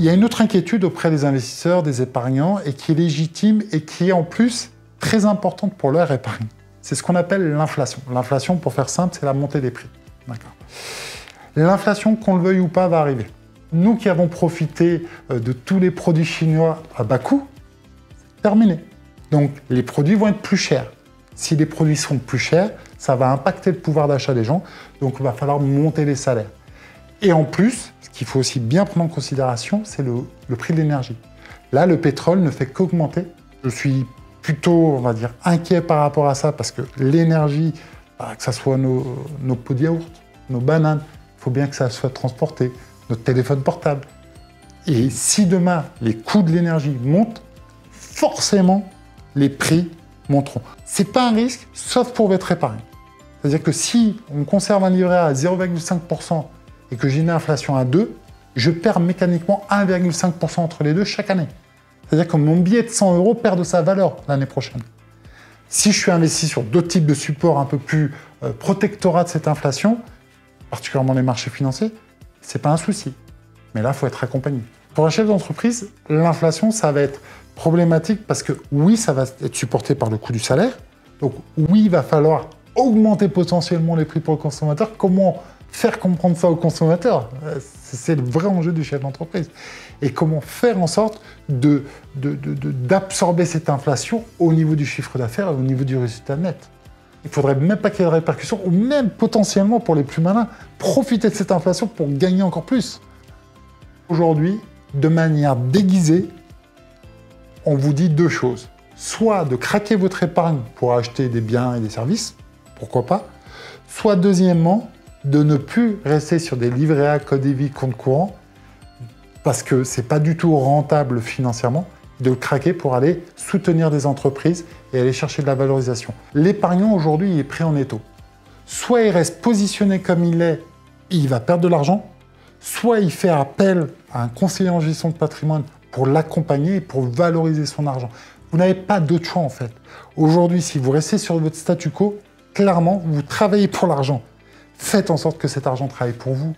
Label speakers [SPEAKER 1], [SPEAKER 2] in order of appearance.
[SPEAKER 1] y a une autre inquiétude auprès des investisseurs, des épargnants, et qui est légitime et qui est en plus très importante pour leur épargne. C'est ce qu'on appelle l'inflation. L'inflation, pour faire simple, c'est la montée des prix. L'inflation, qu'on le veuille ou pas, va arriver. Nous qui avons profité de tous les produits chinois à bas coût, c'est terminé. Donc les produits vont être plus chers. Si les produits sont plus chers, ça va impacter le pouvoir d'achat des gens, donc il va falloir monter les salaires. Et en plus, ce qu'il faut aussi bien prendre en considération, c'est le prix de l'énergie. Là, le pétrole ne fait qu'augmenter. Je suis plutôt, on va dire, inquiet par rapport à ça, parce que l'énergie, que ce soit nos pots de yaourt, nos bananes, il faut bien que ça soit transporté, notre téléphone portable. Et si demain, les coûts de l'énergie montent, forcément, les prix monteront. Ce n'est pas un risque, sauf pour votre épargne. C'est-à-dire que si on conserve un livret A à 0,5% et que j'ai une inflation à 2, je perds mécaniquement 1,5% entre les deux chaque année. C'est-à-dire que mon billet de 100 € perd de sa valeur l'année prochaine. Si je suis investi sur d'autres types de supports un peu plus protectorats de cette inflation, particulièrement les marchés financiers, ce n'est pas un souci. Mais là, il faut être accompagné. Pour un chef d'entreprise, l'inflation, ça va être problématique parce que oui, ça va être supporté par le coût du salaire. Donc oui, il va falloir augmenter potentiellement les prix pour le consommateur. Comment faire comprendre ça aux consommateurs? C'est le vrai enjeu du chef d'entreprise. Et comment faire en sorte d'absorber cette inflation au niveau du chiffre d'affaires et au niveau du résultat net. Il ne faudrait même pas qu'il y ait de répercussions, ou même potentiellement, pour les plus malins, profiter de cette inflation pour gagner encore plus. Aujourd'hui, de manière déguisée, on vous dit deux choses. Soit de craquer votre épargne pour acheter des biens et des services, pourquoi pas. Soit deuxièmement, de ne plus rester sur des livrets A, code vie, compte courant, parce que ce n'est pas du tout rentable financièrement, de le craquer pour aller soutenir des entreprises et aller chercher de la valorisation. L'épargnant aujourd'hui, il est pris en étau. Soit il reste positionné comme il est, et il va perdre de l'argent, soit il fait appel à un conseiller en gestion de patrimoine pour l'accompagner et pour valoriser son argent. Vous n'avez pas d'autre choix en fait. Aujourd'hui, si vous restez sur votre statu quo, clairement, vous travaillez pour l'argent. Faites en sorte que cet argent travaille pour vous.